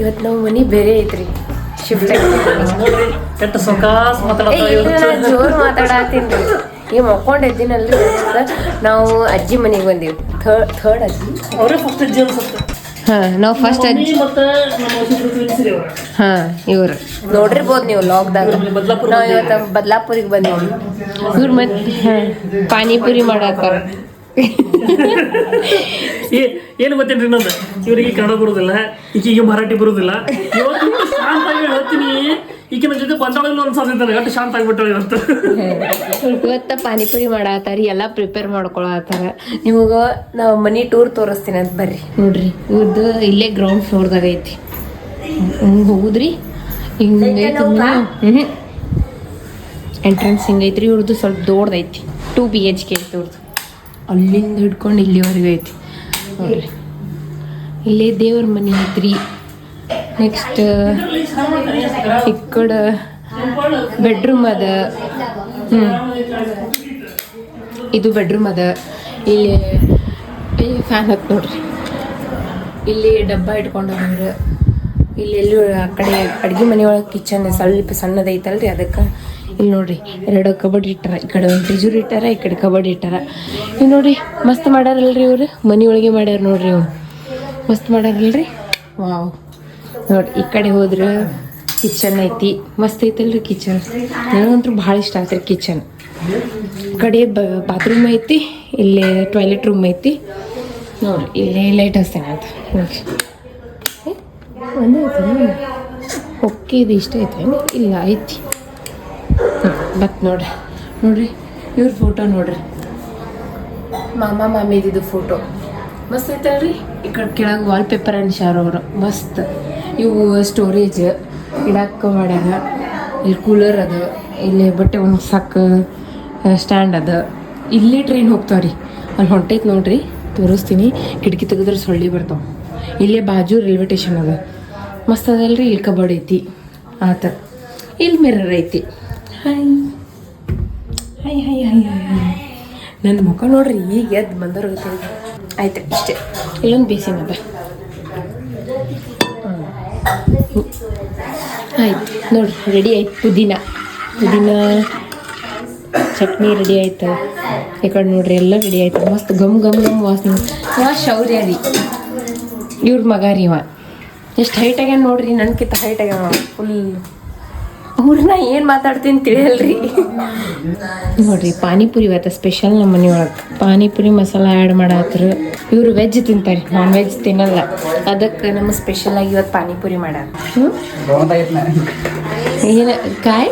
ಇವತ್ತು ನಾವು ಮನಿ ಬೇರೆ ಐತ್ರಿ ಶಿಫ್ಟ್ ಕೆಟ್ಟ ಸೊಕಾಸ್ ಜೋರ್ ಮಾತಾಡತ್ತೀನಿ ಈಗ ಮಕ್ಕೊಂಡ್ ಎದ್ದಿನಲ್ರಿ ನಾವು ಅಜ್ಜಿ ಮನೆಗೆ ಬಂದೀವಿ ಥರ್ಡ್ ಅಜ್ಜಿ ಅವರೇ ಫಸ್ಟ್ ಅಜ್ಜಿ ಅನ್ಸುತ್ತೆ. ನಾವು ಫಸ್ಟ್ ಅಜ್ಜಿ ಮತ್ತೆ ಇವ್ರು ನೋಡಿರ್ಬೋದು ನೀವು ಲಾಕ್ದಾಗ. ನಾವು ಇವತ್ತು ಬದ್ಲಾಪುರಿಗೆ ಬಂದೀವಿ. ಇವ್ರ ಮತ್ತೆ ಪಾನಿಪುರಿ ಮಾಡತ್ತಾರ. ಏನು ಗೊತ್ತೇನ್ರಿ ಇನ್ನೊಂದು, ಇವರಿಗೆ ಕನ್ನಡ ಬರುದಿಲ್ಲ, ಈಗೀಗ ಮರಾಠಿ ಬರುದಿಲ್ಲ. ಶಾಂತಾಗಿ ಹೇಳ್ತೀನಿ, ಈಗಿನ ಜೊತೆ ಬಂದಾಳಲ್ಲ ಅನ್ಸಾದಿದ್ದಾನೆ, ಎಷ್ಟು ಶಾಂತ ಆಗ್ಬಿಟ್ಟಾಳೆ ಇವತ್ತು. ಇವತ್ತ ಪಾನಿಪುರಿ ಮಾಡತ್ತಾರ, ಎಲ್ಲ ಪ್ರಿಪೇರ್ ಮಾಡ್ಕೊಳತ್ತಾರ. ನಿಮಗ ನಾವು ಮನಿ ಟೂರ್ ತೋರಿಸ್ತೀನಿ ಅಂತ ಬರ್ರಿ. ನೋಡ್ರಿ ಇವ್ರದ್ದು ಇಲ್ಲೇ ಗ್ರೌಂಡ್ ಫ್ಲೋರ್ದಾಗ ಐತಿ. ಹಿಂಗೆ ಹೋಗುದ್ರಿ, ಹಿಂಗೈತಿ ಎಂಟ್ರೆನ್ಸ್ ಹಿಂಗೈತ್ರಿ. ಇವ್ರದ್ದು ಸ್ವಲ್ಪ ದೊಡ್ಡದೈತಿ, 2 BHK ಐತಿ ಇವ್ರದ್ದು. ಅಲ್ಲಿಂದ ಹಿಡ್ಕೊಂಡು ಇಲ್ಲಿವರೆಗೂ ಐತಿ ನೋಡ್ರಿ. ಇಲ್ಲೇ ದೇವ್ರ ಮನೆ ಐತ್ರಿ. ನೆಕ್ಸ್ಟ್ ಈ ಕಡೆ ಬೆಡ್ರೂಮ್ ಅದ. ಇದು ಬೆಡ್ರೂಮ್ ಅದ. ಇಲ್ಲಿ ಫ್ಯಾನ್ ಹತ್ ನೋಡ್ರಿ. ಇಲ್ಲಿ ಡಬ್ಬ ಇಟ್ಕೊಂಡವ್ರು. ಇಲ್ಲಿ ಎಲ್ಲೂ ಆ ಕಡೆ ಅಡುಗೆ ಮನೆಯೊಳಗೆ ಕಿಚನ್ ಸ್ವಲ್ಪ ಸಣ್ಣದೈತಲ್ರಿ, ಅದಕ್ಕೆ ಇಲ್ಲಿ ನೋಡ್ರಿ 2 ಕಬಡ್ ಇಟ್ಟಾರ. ಈ ಕಡೆ ಒಂದು ಟಿಜೂರ್ ಇಟ್ಟಾರ, ಈ ಕಡೆ ಕಬಡ್ ಇಟ್ಟಾರ. ಇಲ್ಲಿ ನೋಡ್ರಿ ಮಸ್ತ್ ಮಾಡ್ಯಾರಲ್ರಿ ಇವ್ರು. ಮನೆಯೊಳಗೆ ಮಾಡ್ಯಾರ ನೋಡ್ರಿ, ಇವ್ರು ಮಸ್ತ್ ಮಾಡ್ಯಾರಲ್ರಿ. ವಾವ್ ನೋಡ್ರಿ, ಈ ಕಡೆ ಹೋದ್ರೆ ಕಿಚನ್ ಐತಿ. ಮಸ್ತ್ ಐತಲ್ರಿ ಕಿಚನ್. ನನಗಂತೂ ಭಾಳ ಇಷ್ಟ ಆಯ್ತು ಕಿಚನ್. ಈ ಕಡೆ ಬಾತ್ರೂಮ್ ಐತಿ, ಇಲ್ಲಿ ಟಾಯ್ಲೆಟ್ ರೂಮ್ ಐತಿ ನೋಡ್ರಿ. ಇಲ್ಲಿ ಲೈಟ್ ಹಚ್ತೇನೆ ಅಂತ ನೋಡ್ರಿ. ಒಂದೇ ಐತೆ ಓಕೆ, ಇದು ಇಷ್ಟ ಐತೆ ಇಲ್ಲ ಐತಿ. ಮತ್ತು ನೋಡ್ರಿ ಇವ್ರ ಫೋಟೋ ನೋಡ್ರಿ, ಮಾಮ ಮಾಮಿದಿದ್ದು ಫೋಟೋ ಮಸ್ತ್ ಐತಲ್ರಿ. ಈ ಕಡೆ ಕೆಳಗೆ ವಾಲ್ಪೇಪರ್ ಅನ್ಸ್ಯಾರ ಅವರು ಮಸ್ತ್. ಇವು ಸ್ಟೋರೇಜ್ ಇಡಕ್ಕೆ ಮಾಡ್ಯಾರ. ಇಲ್ಲಿ ಕೂಲರ್ ಅದ, ಇಲ್ಲಿ ಬಟ್ಟೆ ಒಣಗ್ಸಕ್ಕೆ ಸ್ಟ್ಯಾಂಡ್ ಅದ. ಇಲ್ಲಿ ಟ್ರೈನ್ ಹೋಗ್ತಾವ್ರಿ, ಅಲ್ಲಿ ಹೊಂಟೈತೆ ನೋಡ್ರಿ, ತೋರಿಸ್ತೀನಿ. ಕಿಟಕಿ ತೆಗೆದ್ರೆ ಸೊಳ್ಳಿ ಬರ್ತಾವೆ. ಇಲ್ಲೇ ಬಾಜು ರೈಲ್ವೆ ಸ್ಟೇಷನ್ ಅದ, ಮಸ್ತ್ ಅದಲ್ರಿ. ಇಲ್ಲಿ ಕಬಡ್ ಐತಿ ಆತ. ಇಲ್ಲಿ ಮಿರರ್ ಐತಿ. Hi hi hi hi hi. ನನ್ನ ಮುಖ ನೋಡ್ರಿ, ಈಗ ಎದ್ದು ಬಂದವ್ರು ಗೊತ್ತಿಲ್ಲ. ಆಯ್ತು ಇಷ್ಟೇ. ಇಲ್ಲೊಂದು ಬೇಸಿನ್ ಅದ. ಆಯ್ತು ನೋಡ್ರಿ, ರೆಡಿ ಆಯ್ತು. ಪುದೀನ ಚಟ್ನಿ ರೆಡಿ ಆಯ್ತು. ಈ ಕಡೆ ನೋಡ್ರಿ ಎಲ್ಲ ರೆಡಿ ಆಯ್ತು. ಮಸ್ತ್ ಗಮ್ ಗಮ್ ಗಮ್ ವಾಸನೆ. ಶೌರ್ಯ ರೀ ಇವ್ರ ಮಗ ರೀ. ಎಷ್ಟು ಹೈಟ್ ಆಗ್ಯಾನ ನೋಡ್ರಿ, ನನ್ಕಿಂತ ಹೈಟ್ ಆಗ್ಯಾನ ಫುಲ್. ಅವ್ರನ್ನ ಏನು ಮಾತಾಡ್ತೀನಿ ತಿಳಿಯಲ್ರಿ. ನೋಡ್ರಿ ಪಾನಿಪುರಿ ಇವತ್ತು ಸ್ಪೆಷಲ್ ನಮ್ಮ ಮನೆಯೊಳಗೆ. ಪಾನಿಪುರಿ ಮಸಾಲ ಆ್ಯಡ್ ಮಾಡತ್ರ. ಇವರು ವೆಜ್ ತಿಂತಾರೆ, ನಾನ್ ವೆಜ್ ತಿನ್ನಲ್ಲ. ಅದಕ್ಕೆ ನಮ್ಮ ಸ್ಪೆಷಲ್ ಆಗಿ ಇವತ್ತು ಪಾನಿಪುರಿ ಮಾಡ್ಯಾರ. ಏನು ಕಾಯ್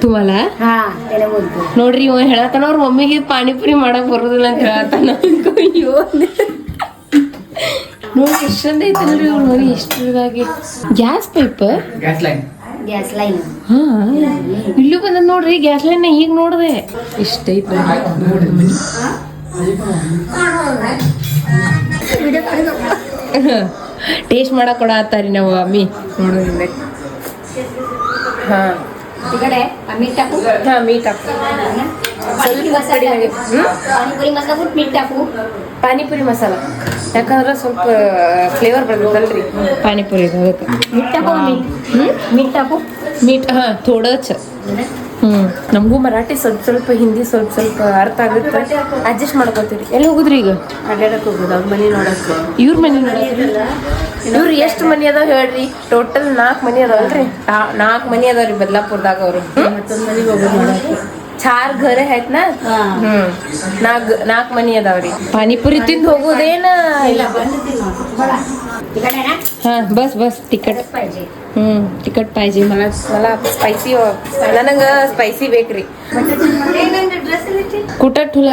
ತುಮಲ ನೋಡ್ರಿ, ಇವ ಹೇಳತ್ತಾನ ಅವ್ರ ಮಮ್ಮಿಗೆ ಪಾನಿಪುರಿ ಮಾಡಕ್ ಬರೋದಿಲ್ಲ ಅಂತ ಹೇಳತ್ತಾನ. ಅಯ್ಯೋ ನೋಡಿ ಎಷ್ಟೊಂದು ಐತಲ್ರಿ ಅವ್ರ ಮನೆ. ಎಷ್ಟ್ರದಾಗಿ ಗ್ಯಾಸ್ ಪೈಪ್, ಗ್ಯಾಸ್ ಲೈನ್. ಹಾಂ ಇಲ್ಲೂ ಬಂದ ನೋಡ್ರಿ ಗ್ಯಾಸ್ ಲೈನ್. ಈಗ ನೋಡಿದೆ ಇಷ್ಟೈತೆ ನೋಡ್ರಿ ಮನೆ. ಟೇಸ್ಟ್ ಮಾಡಕ್ ಕೊಡತ್ತಾರಿ ನಾವು ಅಮ್ಮಿ ನೋಡೋದ್ರಿಂದ. ಹಾಂ ಮೀಟ್ ಹಾಕು. ಪಾನಿಪುರಿ ಮಸಾಲ ಯಾಕಂದ್ರೆ ಸ್ವಲ್ಪ ಫ್ಲೇವರ್ ಬರ್ತದಲ್ರಿ ಪಾನಿಪುರಿ. ಅದಕ್ಕೆ ಮೀಟ್ ಹಾಂ ಥೋಡಚ್. ನಮಗೂ ಮರಾಠಿ ಸ್ವಲ್ಪ ಹಿಂದಿ ಸ್ವಲ್ಪ ಅರ್ಥ ಆಗುತ್ತೆ, ಅಡ್ಜಸ್ಟ್ ಮಾಡ್ಕೋತೀವಿ. ಎಲ್ಲಿ ಹೋಗುದ್ರಿ ಈಗ? ಅಡ್ಡಾಡಕ್ಕೆ ಹೋಗೋದು. ಅವ್ರ ಮನೆ ನೋಡಕ್ಕೆ. ಇವ್ರ ಮನೆ ನೋಡಕ್ಕೆ. ಇವ್ರು ಎಷ್ಟು ಮನೆ ಅದಾವ ಹೇಳ್ರಿ? ಟೋಟಲ್ 4 ಮನೆ ಅದಾವಲ್ರಿ. 4 ಮನೆ ಅದಾವ್ರಿ ಬದ್ಲಾಪುರದಾಗ. ಅವರು ಮತ್ತೊಂದು ಮನೆಗೆ ಹೋಗೋದು ನೋಡಕ್ಕೆ. 4 घर आहेत ना. 4 ಮನಿ ಅದಾವ್ರಿ. ಪಾನಿಪುರಿ ತಿಂದು ಹೋಗೋದೇನ ಇಲ್ಲ. ಹಾ ಬಸ್ ಟಿಕೆಟ್ ಟಿಕೆಟ್ ಪಾहिजे. मला स्पायसी. ನನಗೆ ಸ್ಪೈಸಿ ಬೇಕ್ರಿ. ಕುಟ ठुला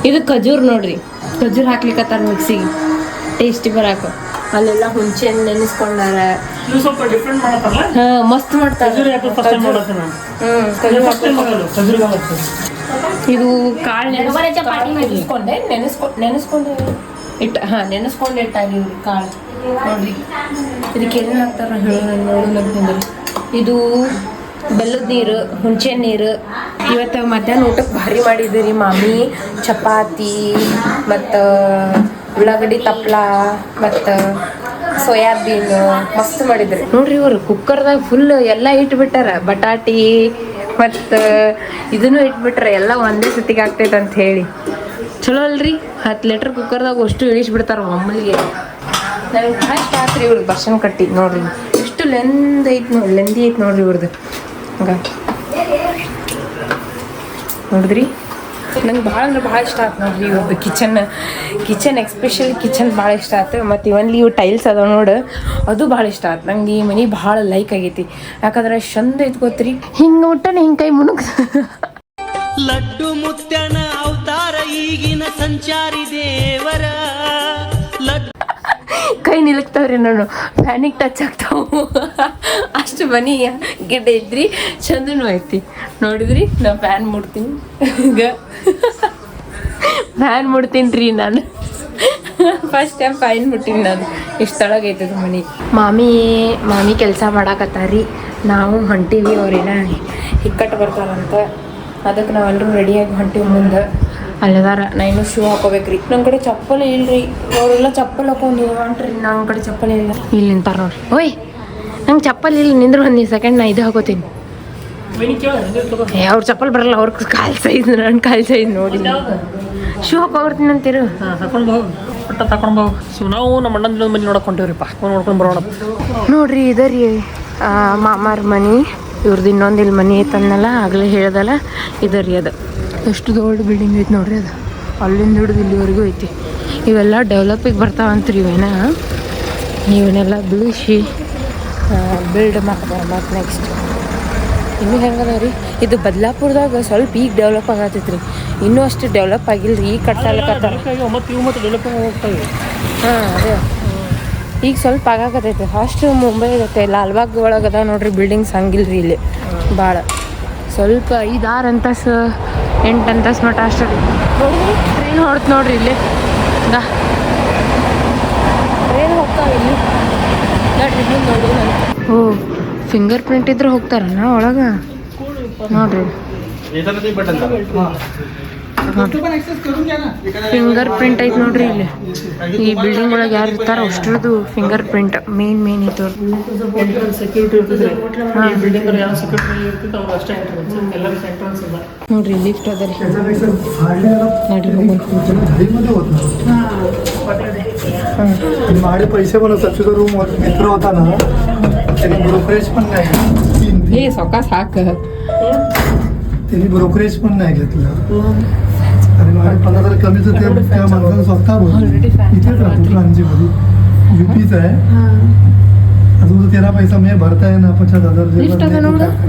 ಇದು ಖಜೂರ್ ನೋಡ್ರಿ. ಖಜೂರ್ ಹಾಕ್ಲಿಕ್ಕತ್ತಾರ ಮಿಕ್ಸಿಗೆ ಟೇಸ್ಟಿ ಬರಾಕ. ಅಲ್ಲೆಲ್ಲ ಹುಂಚೆ ನೆನೆಸ್ಕೊಂಡಾರ. ಹಾ ಮಸ್ತ್ ಮಾಡ್ತಾರೆ. ಇದು ಕಾಳು ನೆನೆಸ್ಕೊಂಡೆ ಇಟ್ಟಾಗಿ ಕಾಳು ನೋಡ್ರಿ. ಇದಕ್ಕೆ ಏನೇನು ಹಾಕ್ತಾರ ಹೇಳೋ ನೋಡೋಣ. ಇದು ಬೆಲ್ಲದ ನೀರು, ಹುಣಸೆ ನೀರು. ಇವತ್ತು ಮಧ್ಯಾಹ್ನ ಊಟಕ್ಕೆ ಭಾರಿ ಮಾಡಿದ್ರಿ ಮಾಮಿ. ಚಪಾತಿ ಮತ್ತು ಉಳ್ಳಾಗಡ್ಡಿ ತಪ್ಪಲ ಮತ್ತು ಸೋಯಾಬೀನ್ ಮಸ್ತ್ ಮಾಡಿದ್ರಿ ನೋಡ್ರಿ. ಇವರು ಕುಕ್ಕರ್ದಾಗ ಫುಲ್ ಎಲ್ಲ ಇಟ್ಬಿಟ್ಟಾರ. ಬಟಾಟಿ ಮತ್ತು ಇದನ್ನು ಇಟ್ಬಿಟ್ರೆ ಎಲ್ಲ ಒಂದೇ ಸತಿಗೆ ಆಗ್ತೈತೆ ಅಂತ ಹೇಳಿ. ಚಲೋ ಅಲ್ರಿ? 10 ಲೀಟ್ರ್ ಕುಕ್ಕರ್ದಾಗ ಅಷ್ಟು ಇಳಿಸ್ಬಿಡ್ತಾರೆ ಒಮ್ಮಲಿಗೆ. ನನಗೆ ಭಾಳ ಇಷ್ಟ ಆತ್ರಿ ಇವ್ರದ್ದು ಬರ್ಸನ್ ಕಟ್ಟಿ. ನೋಡ್ರಿ ಎಷ್ಟು ಲೆಂದಿ ಐತೆ ನೋಡ್ರಿ ಇವ್ರದ್ದು. ಹಂಗ ನೋಡಿದ್ರಿ, ನಂಗೆ ಭಾಳ ಅಂದ್ರೆ ಭಾಳ ಇಷ್ಟ ಆಯ್ತು ನೋಡ್ರಿ ಇವ್ರದ್ದು ಕಿಚನ್ ಎಕ್ಸ್ಪೆಷಲಿ ಕಿಚನ್ ಭಾಳ ಇಷ್ಟ ಆಯ್ತು. ಮತ್ತು ಇವನ್ಲಿ ಇವು ಟೈಲ್ಸ್ ಅದಾವ ನೋಡು, ಅದು ಭಾಳ ಇಷ್ಟ ಆಯ್ತು ನಂಗೆ. ಈ ಮನೆ ಭಾಳ ಲೈಕ್ ಆಗೈತಿ, ಯಾಕಂದ್ರೆ ಚಂದ ಐತೆ ಗೊತ್ತ್ರಿ. ಹಿಂಗೆ ಊಟನ ಹಿಂಗೆ ಕೈ ಮುನುಗ್ ಲಡ್ಡು ಮುತ್ಯನ ಅವತಾರ ಈಗಿನ ಸಂಚಾರಿ ದೇವರ ಕೈ ನಿಲಕ್ತಾವ್ರಿ ನಾನು ಫ್ಯಾನಿಗೆ ಟಚ್ ಆಗ್ತಾವು. ಅಷ್ಟು ಮನಿ ಗಿಡ್ಡ ಇದ್ರಿ, ಚಂದನೂ ಐತಿ. ನೋಡಿದ್ರಿ ನಾ ಫ್ಯಾನ್ ಮುಡ್ತೀನಿ. ಈಗ ಫ್ಯಾನ್ ಮುಡ್ತೀನಿ ರೀ ನಾನು. ಫಸ್ಟ್ ಟೈಮ್ ಫ್ಯಾನ್ ಮುಟ್ಟಿನಿ ನಾನು. ಇಷ್ಟೊಳಗೈತದ ಮನೆ. ಮಾಮಿ ಕೆಲಸ ಮಾಡಾಕತ್ತಾರಿ. ನಾವು ಹೊಂಟೀವಿ. ಅವ್ರೇನ ಹಿಕ್ಕಟ್ಟು ಬರ್ತಾರಂತ, ಅದಕ್ಕೆ ನಾವೆಲ್ಲರೂ ರೆಡಿಯಾಗಿ ಹೊಂಟೀವಿ. ಮುಂದೆ ಅಲ್ಲದಾರ. ನಾ ಇನ್ನೂ ಶೂ ಹಾಕೋಬೇಕ್ರಿ. ನನ್ನ ಕಡೆ ಚಪ್ಪಲ್ ಇಲ್ರಿ. ಅವರೆಲ್ಲ ಚಪ್ಪಲ್ ಹಾಕೊಂಡು ಹೊಂಟ್ರಿ. ನನ್ನ ಕಡೆ ಚಪ್ಪಲ್ ಇಲ್ಲ. ಇಲ್ಲಿ ನಿಂತಾರ ನೋಡ್ರಿ. ಓಯ್ ನಂಗೆ ಚಪ್ಪಲ್ ಇಲ್ಲ, ನಿಂದ್ರು ಒಂದು ಸೆಕೆಂಡ್ ನಾ ಇದು ಹಾಕೋತೀನಿ. ಅವ್ರ ಚಪ್ಪಲ್ ಬರಲ್ಲ, ಅವ್ರ ಕಾಲು ಸೈಜ್ ನನ್ನ ಕಾಲು ಸೈಜ್ ನೋಡಿ. ಶೂ ಹಾಕೋಬಿಡ್ತೀನಿ ಅಂತೀರು. ತಗೊಂಡು ಹೋಗು. ಸೊ ನಾವು ನಮ್ಮ ಅಣ್ಣನ ಮನೆ ನೋಡಕ್ಕೆ ಹೊಂಟೇವ್ರಿಪ್ಪ. ನೋಡ್ಕೊಂಡು ಬರೋಣ. ನೋಡ್ರಿ ಇದ ರೀ ಮಾಮಾರ ಮನೆ. ಇವ್ರದ್ದು ಇನ್ನೊಂದು ಇಲ್ಲಿ ಮನೆ ಐತನ್ನಲ್ಲ, ಆಗಲೇ ಹೇಳ್ದಲ್ಲ, ಇದ ರೀ ಅದು. ಎಷ್ಟು ದೊಡ್ಡ ಬಿಲ್ಡಿಂಗ್ ಐತಿ ನೋಡ್ರಿ ಅದು. ಅಲ್ಲಿಂದ ಹಿಡಿದು ಇಲ್ಲಿವರೆಗೂ ಐತಿ. ಇವೆಲ್ಲ ಡೆವಲಪಿಗೆ ಬರ್ತಾವಂತ್ರಿ. ಇವನ್ನೆಲ್ಲ ಬಿಳಿಸಿ ಬಿಲ್ಡ್ ಮಾಡ್ತಾರೆ. ಮತ್ತು ನೆಕ್ಸ್ಟ್ ಇನ್ನೂ ಹೆಂಗದ ರೀ ಇದು ಬದಲಾಪುರದಾಗ ಸ್ವಲ್ಪ ಈಗ ಡೆವಲಪ್ ಆಗತ್ತೈತ್ರಿ. ಇನ್ನೂ ಅಷ್ಟು ಡೆವಲಪ್ ಆಗಿಲ್ಲ ರೀ. ಈಗ ಕಟ್ಟಾಲಕತ್ತಾರ. ಹಾಂ ಅದೇ ಈಗ ಸ್ವಲ್ಪ ಆಗಾಕತ್ತೈತೆ. ಅಷ್ಟು ಮುಂಬೈ ಆಗತ್ತೆ. ಲಾಲ್ಬಾಗ್ ಒಳಗೆ ಅದ ನೋಡ್ರಿ ಬಿಲ್ಡಿಂಗ್ಸ್. ಹಂಗಿಲ್ರಿ ಇಲ್ಲಿ ಭಾಳ ಸ್ವಲ್ಪ 5-6 ಅಂತಸ್ತು 8 ಅಂತಸ್ತು ಮಟ್ಟ ಅಷ್ಟು ನೋಡ್ರಿ. ಟ್ರೈನ್ ಹೊಡ್ತು ನೋಡ್ರಿ ಇಲ್ಲಿ. ಟ್ರೈನ್ ಹೋಗ್ತಾವೆ ಇಲ್ಲಿ ನೋಡ್ರಿ. ಮುಂದೆ ನೋಡಿ. ಓ ಫಿಂಗರ್ ಪ್ರಿಂಟ್ ಇದ್ರೆ ಹೋಗ್ತಾರಣ್ಣ ಒಳಗೆ ನೋಡ್ರಿ. ಫಿಂಗರ್ ಪ್ರಿಂಟ್ ಐತೆ ನೋಡ್ರಿ ಇಲ್ಲಿ. ಈ ಬಿಲ್ಡಿಂಗ್ ಒಳಗೆ ಯಾರು ಇರ್ತಾರ ಅಷ್ಟ್ರದ್ದು ಫಿಂಗರ್ ಪ್ರಿಂಟ್ ಮೇನ್ ಐತೆ. ನೋಡ್ರಿ ಲಿಫ್ಟ್ ಅದ ರೀ. माझे पैसे पण होतात तुझा रूम मित्र होता ना, त्यांनी ब्रोकरेज पण नाही हे सकाळ साक त्यांनी ब्रोकरेज पण नाही घेतलं. आणि माझे 15,000 कमीच त्या माणसानं स्वतः बोलले इथेच राहतो रांजीमध्ये, यूपीच आहे. अजून तो तेरा पैसा मी भरताय ना 50,000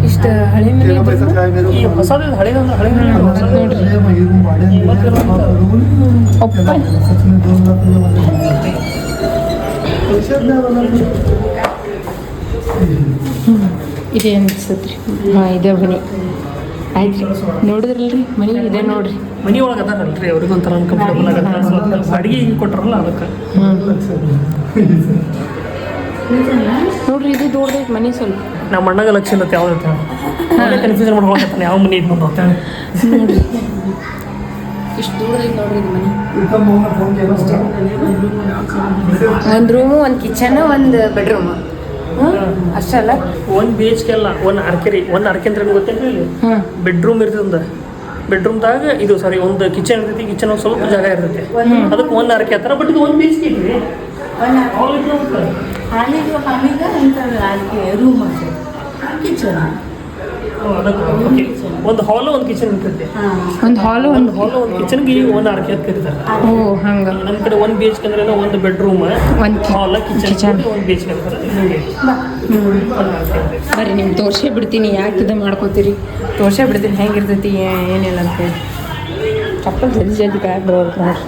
ಇಷ್ಟ ಹಳೆ ಮನೆ तेरा पैसा काय मेरे रूम भाड्याने सचिन 2 लाख पैशाच नाही मला. ಇದೆ ಅನ್ಸತ್ರಿ. ಹಾಂ ಇದೆ ಮನೆ ಆಯ್ತು ರೀ. ನೋಡಿದ್ರಲ್ರಿ ಮನೆ ಇದೆ ನೋಡ್ರಿ. ಮನೆ ಒಳಗೆ ಅದಾರಲ್ರಿ, ಅವ್ರಿಗೆ ಒಂಥರ ಅನ್ಕಂಫರ್ಟಬಲ್ ಆಗತ್ತೆ. ಅಡಿಗೆ ಹಿಂಗೆ ಕೊಟ್ಟಾರಲ್ಲ ಅದಕ್ಕೆ. ನೋಡ್ರಿ ಇದು ದೊಡ್ಡದೈತೆ ಮನೆ ಸ್ವಲ್ಪ. ನಮ್ಮ ಅಣ್ಣಗ ಲಕ್ಷ ಇಲ್ಲತ್ತೆ ಯಾವ್ದೈತೆ ಕನ್ಫ್ಯೂಷನ್ ಮಾಡ್ಕೊಳಕತ್ತಾನೆ ಯಾವ ಮನೆ ಇದ್ದು ಅಂತ ಹೇಳಿ. ನೋಡ್ರಿ ಇಷ್ಟು ದೊಡ್ಡದೈತೆ ನೋಡ್ರಿ ಇದು ಮನೆ. ಒಂದು ರೂಮು, ಒಂದು ಕಿಚನ್, ಒಂದು ಬೆಡ್ರೂಮ್ ಅಷ್ಟಲ್ಲ. 1 BHK ಅಲ್ಲ, 1 ಅರ್ಕೆ. 1 ಅರ್ಕೆ ಅಂದ್ರೆ ಗೊತ್ತೇನ್ರಿ ಇಲ್ಲಿ ಬೆಡ್ರೂಮ್ ಇರ್ತದ. ಬೆಡ್ರೂಮ್ದಾಗ ಇದು ಸಾರಿ ಒಂದು ಕಿಚನ್ ಇರ್ತೈತಿ. ಕಿಚನ್ ಸ್ವಲ್ಪ ಜಾಗ ಇರ್ತೈತಿ, ಅದಕ್ಕೆ 1 ಅರ್ಕೆ ಹತ್ತಾರ. ಬಟ್ ಇದು 1 BHK ಐತ್ರಿ. ಒಂದು ಹಾಲು ಒಂದು ಕಿಚನ್ ಇರ್ತೈತಿ. ಒಂದು ಹಾಲು ಒಂದು ಕಿಚನ್ಗೆ 1 ಅರ್ಕೆ ಅಂತ ಕರೀತಾರೆ. ಓ ಹಂಗೆ. ನಮ್ಮ ಕಡೆ 1 BHK ಅಂದ್ರೆ ಒಂದು ಬೆಡ್ರೂಮ್, ಒಂದು ಹಾಲ್, ಕಿಚನ್ 1 BHK ಅಂತಾರೆ. ಬರ್ರಿ ನಿಮ್ಗೆ ತೋರ್ಸೇ ಬಿಡ್ತೀನಿ. ಯಾಕೆ ಇದು ಮಾಡ್ಕೋತೀರಿ, ತೋರ್ಸೇ ಬಿಡ್ತೀನಿ ಹೆಂಗಿರ್ತೈತಿ ಏನಿಲ್ಲ ಅಂತೇಳಿ. ಚಪ್ಪಲ್ ಜಲ್ದಿ ಬ್ಯಾಗ್ ಬರೋದು ನೋಡ್ರಿ.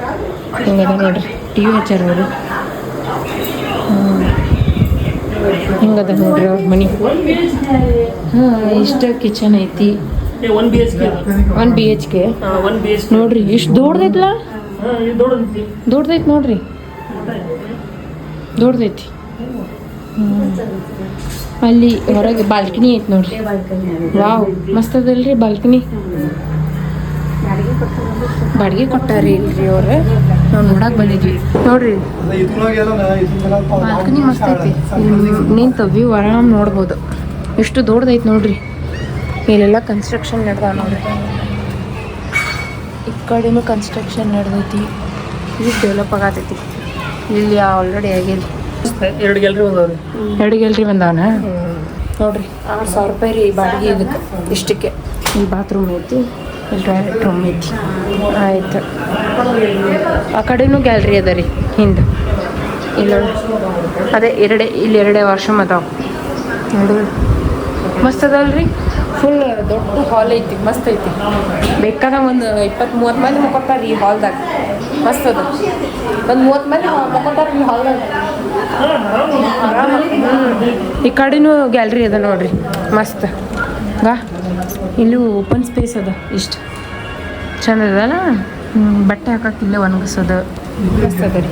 ಹಿಂಗದ ನೋಡ್ರಿ. TV ಹಚ್ಚಾರ ಅವರು. ಹಿಂಗದ ನೋಡ್ರಿ ಅವ್ರ ಮನೆ. ಹಾಂ ಇಷ್ಟು ಕಿಚನ್ ಐತಿ. 1 BHK 1 BHK 1 BHK ನೋಡ್ರಿ ಇಷ್ಟು ದೊಡ್ಡದೈತಲ್ಲ. ದೊಡ್ಡದೈತಿ ನೋಡ್ರಿ, ದೊಡ್ಡದೈತಿ. ಅಲ್ಲಿ ಹೊರಗೆ ಬಾಲ್ಕನಿ ಐತಿ ನೋಡ್ರಿ. ವಾವ್ ಮಸ್ತ್ ಅದಲ್ರಿ ಬಾಲ್ಕನಿ. ಬಾಡಿಗೆ ಕೊಟ್ಟಾರಿ ಇಲ್ರಿ ಅವ್ರು. ನಾವು ನೋಡಕ್ ಬಂದಿದ್ವಿ ನೋಡ್ರಿ. ಬಾಲ್ಕನಿ ಮಸ್ತ್ ಐತಿ. ನಿಂತ ವ್ಯೂ ಆರಾಮ್ ನೋಡ್ಬೋದು. ಎಷ್ಟು ದೊಡ್ಡದೈತಿ ನೋಡ್ರಿ. ಇಲ್ಲೆಲ್ಲ ಕನ್ಸ್ಟ್ರಕ್ಷನ್ ನಡೆದ ನೋಡ್ರಿ. ಈ ಕಡೆನೂ ಕನ್ಸ್ಟ್ರಕ್ಷನ್ ನಡೆದೈತಿ. ಈಗ ಡೆವಲಪ್ ಆಗತೈತಿ. ಇಲ್ಲಿ ಆಲ್ರೆಡಿ ಆಗೈತಿ. 2 ಗ್ಯಾಲರಿ ಬಂದವ್ರಿ. 2 ಗ್ಯಾಲರಿ ಬಂದಾವನ ನೋಡ್ರಿ. 6,000 ರೂಪಾಯಿ ರೀ ಬಾಡಿಗೆ ಇದಕ್ಕೆ. ಇಷ್ಟಕ್ಕೆ ಇಲ್ಲಿ ಬಾತ್ರೂಮ್ ಐತಿ, ಇಲ್ಲಿ ಟಾಯ್ಲೆಟ್ ರೂಮ್ ಐತಿ. ಆಯ್ತು. ಆ ಕಡೆನೂ ಗ್ಯಾಲ್ರಿ ಅದ ರೀ ಹಿಂದೆ. ಇಲ್ಲ ಅದೇ ಇಲ್ಲಿ 2 ವಾಶ್ರೂಮ್ ಅದಾವ ನೋಡಿ. ಮಸ್ತ್ ಅದಲ್ರಿ. ಫುಲ್ ದೊಡ್ಡ ಹಾಲ್ ಐತಿ. ಮಸ್ತ್ ಐತಿ. ಬೇಕಾದ ಒಂದು 20-30 ಮಂದಿ ಮುಕ್ಕೊತಾರೆ ಈ ಹಾಲ್ದಾಗ. ಮಸ್ತ್ ಅದ. ಒಂದು 30 ಮಂದಿ ಮುಕ್ಕೊತಾರೆ ಈ ಹಾಲ್ದಾಗ. ಈ ಕಡೆನೂ ಗ್ಯಾಲ್ರಿ ಅದ ನೋಡ್ರಿ. ಮಸ್ತ್ ಬಾ. ಇಲ್ಲೂ ಓಪನ್ ಸ್ಪೇಸ್ ಅದ. ಇಷ್ಟು ಚಂದ ಅದಲ್ಲ. ಬಟ್ಟೆ ಹಾಕಕ್ಕೆ ಇಲ್ಲೇ ಒಣಗಿಸೋದು. ಮಸ್ತ್ ಅದ ರೀ.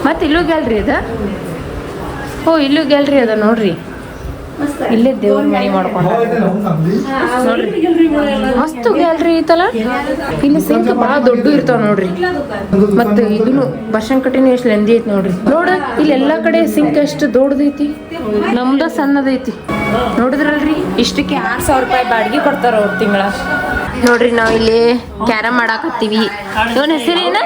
ಮತ್ತು ಇಲ್ಲೂ ಗ್ಯಾಲ್ರಿ ಅದ. ಓ ಇಲ್ಲೂ ಗ್ಯಾಲ್ರಿ ಅದ ನೋಡ್ರಿ. ಇಲ್ಲೇ ದೇವ್ರ ಮನೆ ಮಾಡ್ಕೊಂಡ ನೋಡ್ರಿ. ಮಸ್ತ್ ಗ್ಯಾಲ್ರಿ ಐತಲ್ಲ. ಇಲ್ಲಿ ಸಿಂಕ್ ಭಾಳ ದೊಡ್ಡ ಇರ್ತಾವ ನೋಡ್ರಿ. ಮತ್ತೆ ಇದನ್ನು ಬರ್ಷನ್ ಕಟ್ಟಿನ ಎಷ್ಟು ಲೆಂದಿ ಐತಿ ನೋಡ್ರಿ. ನೋಡ ಇಲ್ಲಿ ಎಲ್ಲಾ ಕಡೆ ಸಿಂಕ್ ಎಷ್ಟು ದೊಡ್ಡದೈತಿ. ನಮ್ದ ಸಣ್ಣದೈತಿ. ನೋಡಿದ್ರಲ್ರಿ. ಇಷ್ಟಕ್ಕೆ 6,000 ರೂಪಾಯಿ ಬಾಡಿಗೆ ಕೊಡ್ತಾರ ಅವ್ರು ತಿಂಗಳ. ನೋಡ್ರಿ ನಾವ್ ಇಲ್ಲಿ ಕ್ಯಾರಮ್ ಆಡಾಕತ್ತೀವಿ. ಇವನ ಹೆಸರೇನ?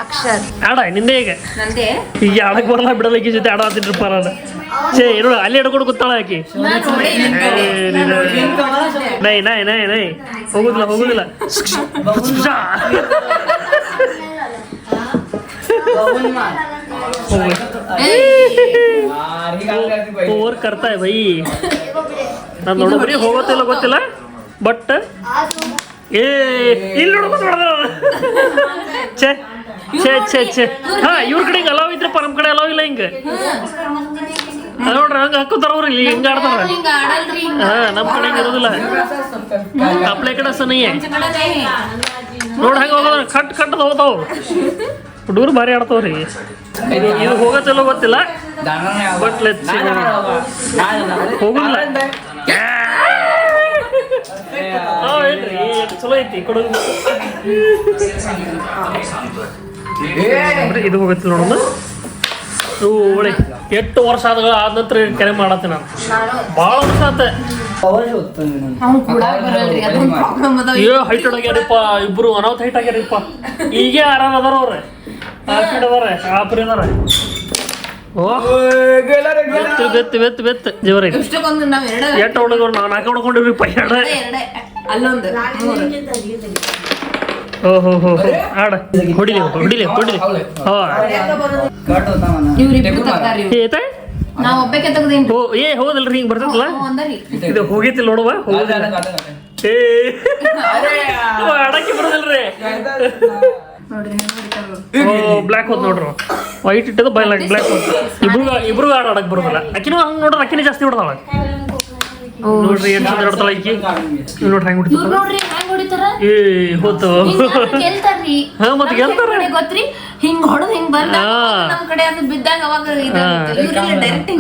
ಅಕ್ಷರ್. ಆಡ ನಿಂದೆ ಈಗ ನಂದೇ. ಈಗ ಆಡಕ್ ಬರಲ್ಲ ಬಿಡಲಕ್ಕಿ ಜೊತೆ ಆಡತ್ತಿದ್ರಪ್ಪ ನಾನು. ಛೇ ಇರೋ ಅಲ್ಲಿ ಹಿಡ್ಕೊಂಡು ಕೂತಾಳ ಆಕಿ. ನೈ ನೈ ನೈ ನೈ ಹೋಗುದಿಲ್ಲ ಓವರ್ ಕರ್ತಾಯ ಬೈ. ನಾನು ನೋಡೋಬ್ರಿ ಹೋಗೋತಿಲ್ಲ ಗೊತ್ತಿಲ್ಲ. ಬಟ್ ಇಲ್ಲಿ ಛೇ ಛೇ ಛೇ ಛೇ. ಹಾ ಇವ್ರ ಕಡೆ ಹಿಂಗೆ ಅಲಾವ್ ಇದ್ರಪ್ಪ, ನಮ್ಮ ಕಡೆ ಅಲಾವ್ ಇಲ್ಲ. ಹಿಂಗೆ ನೋಡ್ರಿ ಹಂಗೆ ಹಾಕೋತಾರ ಅವ್ರು. ಇಲ್ಲಿ ಹಿಂಗೆ ಆಡ್ತಾರ. ಹಾ ನಮ್ಮ ಕಡೆ ಹಿಂಗೆ ಇರೋದಿಲ್ಲ. ಅಪ್ಲೈ ಕಡೆ ಸನಯ್ಯ ನೋಡಿ ಹಂಗೆ ಹೋಗೋದ. ಕಟ್ ಹೋಗ್ತಾವ ಹುಡುಗರು ಭಾರಿ ಆಡ್ತಾವ್ರಿ. ಇದು ಹೋಗೋದಿಲ್ಲ ಗೊತ್ತಿಲ್ಲ. ಬಟ್ ಲೆಟ್ಸ್ ಹೋಗುದಿಲ್ಲ. ಚಲೋ ಐತಿ ಕೊಡೋದು. ಇದು ಹೋಗತ್ತಿಲ್ಲ ನೋಡೋಣ. ಒಳ್ಳೆ 8 ವರ್ಷ ಆದ ನಂತರ ಕೆರೆ ಮಾಡತ್ತೆ ನಾನು. ಭಾಳ ವರ್ಷ ಆತ. ಹೈಟ್ ಆಗ್ಯಾರಪ್ಪ ಇಬ್ರು. ಅನಾಹುತ ಹೈಟ್ ಆಗ್ಯಾರಪ್ಪ. ಈಗೇ ಆರಾಮ್ ಅದಾರ ಅವ್ರ. ಆಫೀಡ್ ಅದಾರ ಆಪರಿ ಅದಾರ. ಬೆತ್ ಜೋರ ಐತಿ. ಎಟ್ಟು ಹೊಡಗವ್ರು ನಾವು 4 ಹೊಡ್ಕೊಂಡಿವ್ರಿಪ್ಪ. ಓಹೋ ಆಡ ಹೊಡಿಲಿ. ಏ ಹೋದಲ್ರಿ ಹಿಂಗ್ ಬರ್ತದಲ್ಲ. ಇದು ಹೋಗೈತಿಲ್ಲ ನೋಡುವ. ಹೋಗುದಿಲ್ಲ. ಆಡಕ್ಕೆ ಬರೋದಿಲ್ರಿ. ಬ್ಲ್ಯಾಕ್ ಹೋದ್ ನೋಡ್ರಿ. ವೈಟ್ ಇಟ್ಟದ ಬ್ಲ್ಯಾಕ್ ಇಬ್ರು ಆಡಕ್ ಬರೋದಿಲ್ಲ. ಅಕ್ಕಿನೂ ಹಂಗ್ ನೋಡ್ರಿ. ಅಕ್ಕಿನೇ ಜಾಸ್ತಿ ಹೊಡ್ದಾಳ ನೋಡ್ರಿ. ಎಷ್ಟು ಚಂದ ಹೊಡ್ತಾಳ ಆಕಿ. ನೋಡ್ರಿ ಹೆಂಗ್ ಹೊಡಿತಾರ. ಏ ಹೋತು. ಹಾ ಮತ್ತೆ ಗೆಲ್ತಾರ. ಹಿಂಗ್ ಹೊಡೆದ್ ಹಿಂಗ್ ಬಂದ ನಮ್ ಕಡೆ ಅದು ಬಿದ್ದಾಗ ಅವಾಗ ಡೈರೆಕ್ಟ್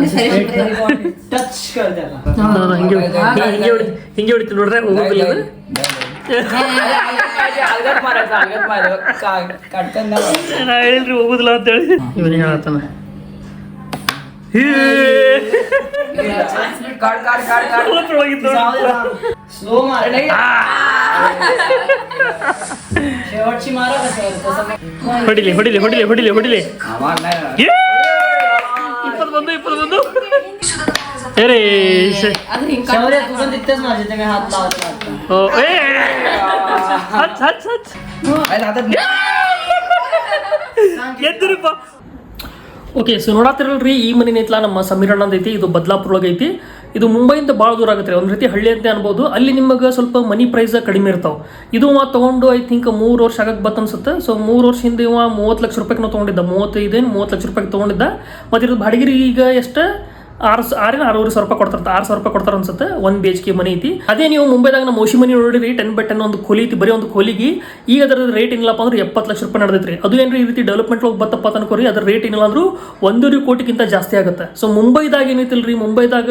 ಹಿಂಗೆ ಹೊಡಿತು ನೋಡ್ರಿ. ಹೋಗುದಿಲ್ಲ. ನಾ ಹೇಳಿಲ್ರಿ ಹೋಗುದಿಲ್ಲ ಅಂತ ಹೇಳಿ. ಇವನ್ ಹೇಳತ್ತಾನ. ಹೊಡಿಲಿ 21 ಎದ್ದಿರಪ್ಪ. Okay so ನೋಡತ್ತಿರಲ್ರಿ. ಈ ಮನೆ ಐತ್ಲಾ ನಮ್ಮ ಸಮೀರಣ್ಣಂದು ಐತಿ. ಇದು ಬದ್ಲಾಪುರ ಒಳಗೆ ಐತಿ. ಇದು ಮುಂಬೈಯಿಂದ ಭಾಳ ದೂರ ಆಗುತ್ತೆ. ಒಂದು ರೀತಿ ಹಳ್ಳಿ ಅಂತ ಅನ್ಬೋದು. ಅಲ್ಲಿ ನಿಮಗೆ ಸ್ವಲ್ಪ ಮನಿ ಪ್ರೈಸ್ ಕಡಿಮೆ ಇರ್ತಾವೆ. ಇದು ತೊಗೊಂಡು ಐ ಥಿಂಕ್ 3 ವರ್ಷ ಆಗಕ್ಕೆ ಬತ್ ಅನ್ಸುತ್ತೆ. ಸೊ 3 ವರ್ಷ ಹಿಂದೆ 30 ಲಕ್ಷ ರೂಪಾಯಿಗೆ ನಾವು ತೊಗೊಂಡಿದ್ದ. 30 ಲಕ್ಷ ರೂಪಾಯಿಗೆ ತೊಗೊಂಡಿದ್ದ. ಮತ್ತು ಇದು ಬಾಡಿಗೆ ಈಗ ಎಷ್ಟು 6,500 ರೂಪಾಯಿ ಕೊಡ್ತಾರೆ, 6,000 ರೂಪಾಯಿ ಕೊಡ್ತಾರೆ ಅನ್ಸುತ್ತೆ. 1 BHK ಮನೆ ಐತಿ. ಅದೇ ನೀವು ಮುಂಬೈದಾಗ ನಮ್ಮ ಮೋಶಿ ಮನೆ ನೋಡಿರಿ 10x10 ಒಂದು ಕೋಲಿ ಐತಿ, ಬರೀ ಒಂದು ಕೋಲಿಗೆ ಈಗ ಅದರ ರೇಟ್ ಏನಿಲ್ಲಪ್ಪ ಅಂದ್ರೆ 70 ಲಕ್ಷ ರೂಪಾಯಿ ನಡೆದೈತ್ರಿ. ಅದು ಏನ್ರಿ ಈ ರೀತಿ ಡೆವಲಪ್ಮೆಂಟ್ ಹೋಗಿ ಬತ್ತಪ್ಪ ಅನ್ಕೋರಿ, ಅದ್ರ ರೇಟ್ ಏನಿಲ್ಲ ಅಂದ್ರೂ 1 ಕೋಟಿಗಿಂತ ಜಾಸ್ತಿ ಆಗುತ್ತೆ. ಸೊ ಮುಂಬೈದಾಗ ಏನೈತಿಲ್ರಿ, ಮುಂಬೈದಾಗ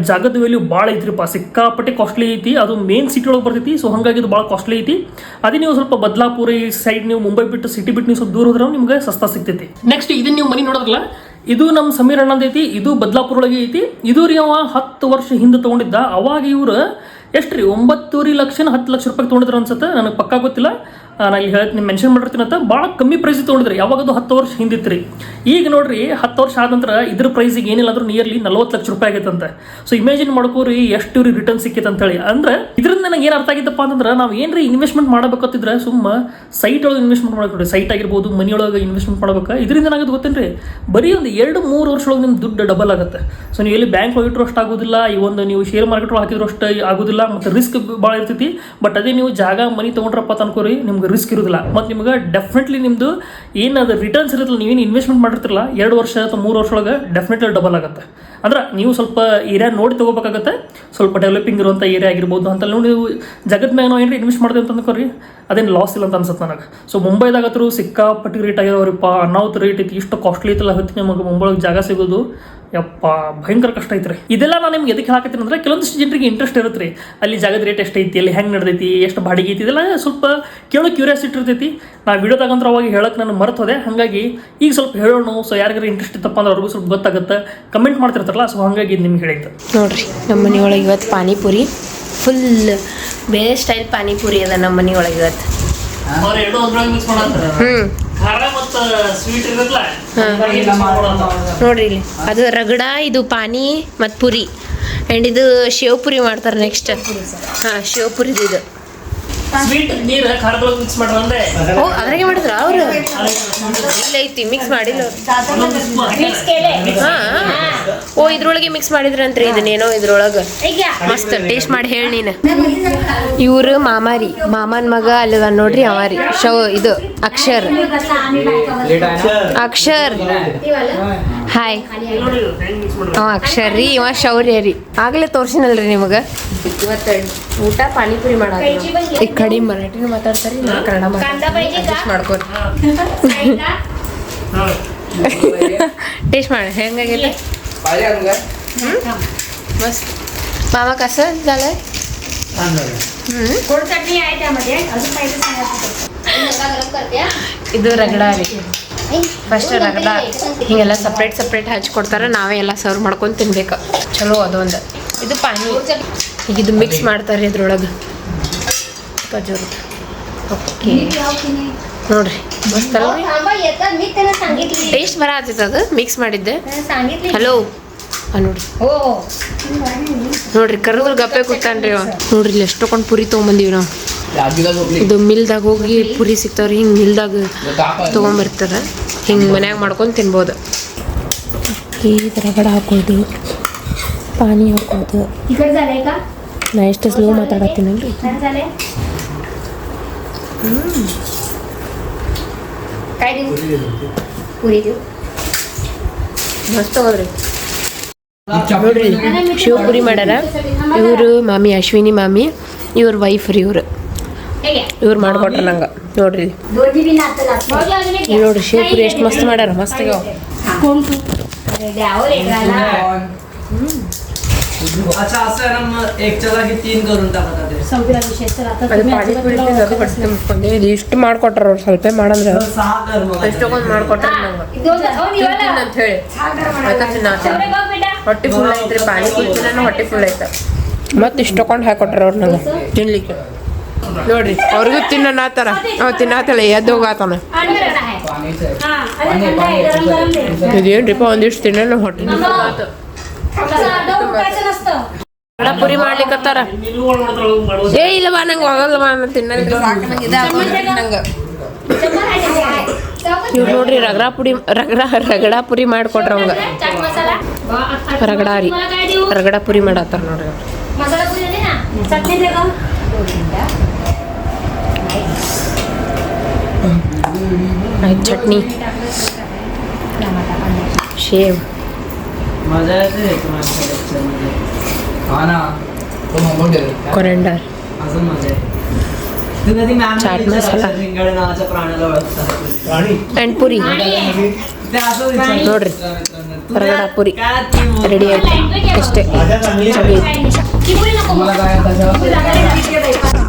ಜಾಗದ ವ್ಯಾಲ್ಯೂ ಭಾಳ ಐತ್ರಿಪ್ಪ, ಸಿಕ್ಕಾಪಟ್ಟೆ ಕಾಸ್ಟ್ಲಿ ಐತಿ. ಅದು ಮೇನ್ ಸಿಟಿ ಒಳಗೆ ಬರ್ತೈತಿ. ಸೊ ಹಾಗಾಗಿ ಇದು ಭಾಳ ಕಾಸ್ಟ್ಲಿ ಐತಿ. ಅದೇ ನೀವು ಸ್ವಲ್ಪ ಬದಲಾಪುರ ಈ ಸೈಡ್ ನೀವು ಮುಂಬೈ ಬಿಟ್ಟು ಸಿಟಿ ಬಿಟ್ಟು ನೀವು ಸ್ವಲ್ಪ ದೂರ ಹೋದ್ರೆ ನಿಮ್ಗೆ ಸಸ್ತಾ ಸಿಗ್ತೈತಿ. ನೆಕ್ಸ್ಟ್ ಇದನ್ನ ನೀವು ಮನೆ ನೋಡಿದ್ರಲ್ಲ, ಇದು ನಮ್ಮ ಸಮೀರ್ ಅಣ್ಣಂದ ಐತಿ. ಇದು ಬದಲಾಪುರ ಒಳಗೆ ಐತಿ. ಇದು ರೀ ಅವ 10 ವರ್ಷ ಹಿಂದೆ ತೊಗೊಂಡಿದ್ದ. ಅವಾಗ ಇವ್ರು ಎಷ್ಟು ರೀ 9.5 ಲಕ್ಷ 10 ಲಕ್ಷ ರೂಪಾಯಿ ತೊಗೊಂಡಿದ್ರು ಅನ್ಸುತ್ತೆ, ನನಗೆ ಪಕ್ಕಾ ಗೊತ್ತಿಲ್ಲ. ನಾನು ಇಲ್ಲಿ ಹೇಳ್ತೀನಿ, ಮೆನ್ಷನ್ ಮಾಡಿರ್ತೀನಿ ಅಂತ. ಭಾಳ ಕಮ್ಮಿ ಪ್ರೈಸ್ ತೊಗೊಂಡಿದ್ರಿ. ಯಾವಾಗ ಅದು 10 ವರ್ಷ ಹಿಂದಿತ್ತು. ಈಗ ನೋಡ್ರಿ 10 ವರ್ಷ ಆದ ನಂತರ ಇದ್ರ ಪ್ರೈಸಿಗೆ ಏನಿಲ್ಲ ಅಂದ್ರೂ ನಿಯರ್ಲಿ 40 ಲಕ್ಷ ರೂಪಾಯಿ ಆಗೈತಂತೆ. ಸೊ ಇಮ್ಯಾಜಿನ್ ಮಾಡ್ಕೋರಿ ಎಷ್ಟು ರೀ ರಿಟರ್ನ್ ಸಿಕ್ಕೈತೆ ಅಂತೇಳಿ. ಅಂದ್ರೆ ಇದರಿಂದ ನನಗೆ ಏನು ಅರ್ಥ ಆಗಿದ್ದಪ್ಪ ಅಂತಂದ್ರೆ, ನಾವು ಏನ್ರಿ ಇನ್ವೆಸ್ಟ್ಮೆಂಟ್ ಮಾಡಬೇಕಂತಿದ್ರೆ ಸುಮ್ಮ ಸೈಟ್ ಒಳಗೆ ಇನ್ವೆಸ್ಟ್ಮೆಂಟ್ ಮಾಡ್ಕೊಡ್ರಿ. ಸೈಟ್ ಆಗಿರ್ಬೋದು, ಮನೆಯೊಳಗೆ ಇನ್ವೆಸ್ಟ್ಮೆಂಟ್ ಮಾಡ್ಬೇಕು. ಇದರಿಂದ ಏನಾಗುತ್ತೆ ಗೊತ್ತೇನ್ರಿ, ಬರೀ ಒಂದು 2-3 ವರ್ಷದೊಳಗೆ ನಿಮ್ಮ ದುಡ್ಡು ಡಬಲ್ ಆಗುತ್ತೆ. ಸೊ ನೀವು ಎಲ್ಲಿ ಬ್ಯಾಂಕ್ ಹೋಗಿಟ್ರು ಅಷ್ಟು ಆಗೋದಿಲ್ಲ, ಈ ಒಂದು ನೀವು ಶೇರ್ ಮಾರ್ಕೆಟ್ ಒಳಗೆ ಹಾಕಿದ್ರು ಅಷ್ಟು ಆಗೋದಿಲ್ಲ, ಮತ್ತು ರಿಸ್ಕ್ ಭಾಳ ಇರ್ತೈತಿ. ಬಟ್ ಅದೇ ನೀವು ಜಾಗ ಮನಿ ತೊಗೊಂಡ್ರಪ್ಪ ಅಂತ ಅನ್ಕೋರಿ, ನಿಮ್ಗೆ ರಿಸ್ಕ್ ಇರೋದಿಲ್ಲ. ಮತ್ತು ನಿಮ್ಗೆ ಡೆಫಿನೆಟ್ಲಿ ನಿಮ್ಮದು ಏನದು ರಿಟರ್ನ್ಸ್ ಇರುತ್ತಲ್ಲ, ನೀವೇನು ಇನ್ವೆಸ್ಟ್ಮೆಂಟ್ ಮಾಡಿರ್ತಿರಲ್ಲ 2 ವರ್ಷ ಅಥವಾ 3 ವರ್ಷ ಒಳಗೆ ಡೆಫಿನೆಟ್ಲಿ ಡಬಲ್ ಆಗುತ್ತೆ. ಅಂದ್ರೆ ನೀವು ಸ್ವಲ್ಪ ಏರಿಯಾ ನೋಡಿ ತೊಗೋಬೇಕಾಗತ್ತೆ. ಸ್ವಲ್ಪ ಡೆವಲಪಿಂಗ್ ಇರುವಂಥ ಏರಿಯಾ ಆಗಿರ್ಬೋದು ಅಂತ ನೋಡಿ ನೀವು ಜಗತ್ ಮ್ಯಾಗ ನಾವು ಏನ್ರಿ ಇನ್ವೆಸ್ಟ್ ಮಾಡ್ತೀವಿ ಅಂತ ಅಂದ್ಕೋರಿ, ಅದೇನು ಲಾಸ್ ಇಲ್ಲ ಅಂತ ಅನ್ಸುತ್ತೆ ನನಗೆ. ಸೊ ಮುಂಬೈದಾಗತ್ರೂ ಸಿಕ್ಕಾಪಟ್ಟಿ ರೇಟ್ ಆಗ್ಯಾವ್ರಿಪ್ಪ, ಅನಾಹುತ ರೇಟ್ ಐತಿ. ಇಷ್ಟು ಕಾಸ್ಟ್ಲಿ ಐತಲ್ಲ ಹೊತ್ತಿಗೆ ನಮಗೆ ಮುಂಬೈಗೆ ಜಾಗ ಸಿಗೋದು ಯಪ್ಪ ಭಯಂಕರ ಕಷ್ಟ ಐತ್ರಿ. ಇದೆಲ್ಲ ನಾನು ನಿಮ್ಗೆ ಎದಕ್ಕೆ ಹಾಕತ್ತೀನಿ ಅಂದ್ರೆ, ಕೆಲವೊಂದಿಷ್ಟು ಜನರಿಗೆ ಇಂಟ್ರೆಸ್ಟ್ ಇರುತ್ತೆ ರೀ, ಅಲ್ಲಿ ಜಾಗದ ರೇಟ್ ಎಷ್ಟು ಐತಿ, ಅಲ್ಲಿ ಹೆಂಗೆ ನಡೆದೈತಿ, ಎಷ್ಟು ಬಾಡಿಗೆ ಐತಿ, ಇದೆಲ್ಲ ಸ್ವಲ್ಪ ಕೇಳೋ ಕ್ಯೂರಿಯಾಸಿಟಿ ಇರ್ತೈತಿ. ನಾವು ವಿಡಿಯೋದಾಗಂದ್ರೆ ಅವಾಗ ಹೇಳಕ್ಕೆ ನಾನು ಮರ್ತೋದೆ. ಹಾಗಾಗಿ ಈಗ ಸ್ವಲ್ಪ ಹೇಳೋಣ. ಸೊ ಯಾರಿಗಾರು ಇಂಟ್ರೆಸ್ಟ್ ಇತ್ತಪ್ಪ ಅಂದ್ರೆ ಅವ್ರಿಗೂ ಸ್ವಲ್ಪ ಗೊತ್ತಾಗುತ್ತೆ, ಕಮೆಂಟ್ ಮಾಡ್ತಿರ್ತಾರಲ್ಲ. ಸೊ ಹಾಗಾಗಿ ಇದು ನಿಮ್ಗೆ ಹೇಳಿತ್ತು ನೋಡ್ರಿ. ನಮ್ಮ ಮನೆಯೊಳಗೆ ಇವತ್ತು ಪಾನಿಪುರಿ ಫುಲ್ ಬೇರೆ ಸ್ಟೈಲ್ ಪಾನಿಪುರಿ ಅದ ನಮ್ಮ ಮನೆಯೊಳಗೆ ಇವತ್ತು. ನೋಡ್ರಿ ಇಲ್ಲಿ ಅದು ರಗಡ, ಇದು ಪಾನಿ ಮತ್ತು ಪುರಿ, ಆ್ಯಂಡ್ ಇದು ಶೇವ್ ಪುರಿ ಮಾಡ್ತಾರೆ ನೆಕ್ಸ್ಟ್. ಹಾಂ, ಶೇವ್ ಪುರಿದು ಇದು ಸ್ವೀಟ್ ನೀರು ಖಾರದೊಳಗೆ ಮಿಕ್ಸ್ ಮಾಡ್ರೆ ಓ ಅದ್ರಾಗೆ ಮಾಡಿದ್ರ ಅವರು? ಇಲ್ಲ ಐತಿ ಮಿಕ್ಸ್ ಮಾಡಿಲ್ಲ ಅವ್ರು. ಹಾಂ, ಓ ಇದ್ರೊಳಗೆ ಮಿಕ್ಸ್ ಮಾಡಿದ್ರಂತ್ರಿ ಇದನ್ನೇನೋ ಇದ್ರೊಳಗೆ. ಮಸ್ತ್ ಟೇಸ್ಟ್ ಮಾಡಿ ಹೇಳಿ ನೀನು. ಇವ್ರು ಮಾಮಾರಿ, ಮಾಮನ ಮಗ ಅಲ್ಲದ ನೋಡ್ರಿ ಅವಾರಿ ಇದು ಅಕ್ಷರ್. ಅಕ್ಷರ್ ಹಾಯ್, ಅವ ಅಕ್ಷರ್ ರೀ, ಇವ ಶೌರ್ಯ ರೀ. ಆಗಲೇ ತೋರ್ಸಿನಲ್ರಿ ನಿಮಗೆ. ಇವತ್ತು ಊಟ ಪಾನಿಪುರಿ ಮಾಡೋದು. ಈ ಕಡೆ ಮರಾಠಿನೂ ಮಾತಾಡ್ತಾರೆ, ಕನ್ನಡ ಮಾಡ್ಕೋರಿ. ಟೇಸ್ಟ್ ಮಾಡಿ ಹೆಂಗಾಗೈತೆ. मस्त मामा कसं झालंय? गोड चटणी आहे त्यामध्ये, अजून पाहिजे सांगा. ಇದು ರಗಡ ರೀ. ಫಸ್ಟ್ ರಗಡ ಹೀಗೆಲ್ಲ ಸಪ್ರೇಟ್ ಹಚ್ಕೊಡ್ತಾರೆ, ನಾವೇ ಎಲ್ಲ ಸರ್ವ್ ಮಾಡ್ಕೊಂಡು ತಿನ್ಬೇಕು. ಚಲೋ ಅದೊಂದು. ಇದು ಪಾನಿ, ಈಗ ಇದು ಮಿಕ್ಸ್ ಮಾಡ್ತಾರೆ ಇದ್ರೊಳಗೆ ಖಜೂರು. ಓಕೆ ನೋಡ್ರಿ ಮಸ್ತ್ ಅಲ್ರಿ, ಟೇಸ್ಟ್ ಬರ ಆಗ್ತೈತೆ ಅದು ಮಿಕ್ಸ್ ಮಾಡಿದ್ದೆ. ಹಲೋ ನೋಡ್ರಿ, ನೋಡ್ರಿ ಕರೆದ್ರು ಗಪ್ಪೆ ಕೂತಾನ್ರಿ ಅವ. ನೋಡ್ರಿ ಇಲ್ಲಿ ಎಷ್ಟೊಂದು ಪುರಿ ತೊಗೊಂಬಂದೀವಿ ನಾವು. ಇದು ಮಿಲ್ದಾಗ ಹೋಗಿ ಪುರಿ ಸಿಗ್ತಾವ್ರಿ, ಹಿಂಗೆ ಮಿಲ್ದಾಗ ತೊಗೊಂಬರ್ತಾರೆ, ಹಿಂಗೆ ಮನ್ಯಾಗ ಮಾಡ್ಕೊಂಡು ತಿನ್ಬೋದು. ಈ ರಗಡ ಹಾಕೋದು, ಪಾನಿ ಹಾಕೋದು. ನಾ ಎಷ್ಟು ಸ್ಲೋ ಮಾತಾಡತ್ತೀನಲ್ರಿ. ಮಸ್ತ್ ಹೋದ್ರಿ. ನೋಡ್ರಿ ಶಿವಪುರಿ ಮಾಡ್ಯಾರ ಇವರು ಮಾಮಿ, ಅಶ್ವಿನಿ ಮಾಮಿ, ಇವ್ರ ವೈಫ್ ರೀ. ಇವ್ರು ಮಾಡ್ಕೊಟ್ರ ನಂಗೆ. ನೋಡ್ರಿ ನೋಡ್ರಿ ಶಿವಪುರಿ ಎಷ್ಟು ಮಸ್ತ್ ಮಾಡ್ಯಾರ, ಮಸ್ತ್ ಆಗ್ಯಾವ. अच्छा असं ना मग एक चला की 3 करून टाकत आहे. ಇದು ಇಷ್ಟು ಮಾಡ್ಕೊಟ್ರ ಅವ್ರು, ಸ್ವಲ್ಪ ಮಾಡಂದ್ರೆ 6 कर मग. ಎಷ್ಟೊಂದು ಮಾಡ್ಕೊಟ್ರ ನಂಗೆ ಅಂತ ಹೇಳಿ. ಹೊಟ್ಟೆ ಫುಲ್ ಐತ್ರಿ, ಪಾನಿ ಕುಡಿನ ಹೊಟ್ಟೆ ಫುಲ್ ಐತೆ. ಮತ್ತೆ ಇಷ್ಟೊಂದು ಹಾಕೊಟ್ರ ಅವ್ರು ನಂಗೆ ತಿನ್ಲಿಕ್ಕೆ. ನೋಡ್ರಿ ಅವ್ರಿಗೂ ತಿನ್ನತಾರ, ಅವ್ ತಿನ್ನತ್ತಲ್ಲ ಎದ್ದೋಗಾತಾನ. ಇದೇನ್ರಿಪ್ಪ ಒಂದಿಷ್ಟು ತಿನ್ನ ಹೊಟ್ಟೆ ಪುರಿ ಮಾಡ್ಲಿಕ್ಕತ್ತಾರ. ಏ ಇಲ್ಲವಾ ನಂಗೆ ಹೋಗಲ್ಲವಾ, ನಾನು ತಿನ್ನಲ್ಲ, ನಂಗೆ. ಇವ್ರು ನೋಡ್ರಿ ರಗಡ ಪುರಿ ಮಾಡ್ಕೊಟ್ರ ಅವಂಗ. ರಗಡ ರೀ, ರಗಡ ಪುರಿ ಮಾಡತ್ತಾರ ನೋಡ್ರಿ. ಆಯ್ತು ಚಟ್ನಿ, ಶೇವ್ मजा येते तुम्हाला लेक्चरमध्ये. हा ना तो होमवर्क देतो कोरंडर अजून मजा येते. तू कधी मॅम चाट मसाला. रिंगाडे नावाच्या प्राण्याला ओळखतात अँड पुरी ते असं विचारतात. ನೋಡ್ರಿ तुला रगडा पुरी काय ती बोल- ರೆಡಿ ಆಯ್ತು ಅಷ್ಟೇ ಚಳಿ मला काय त्याच्यावर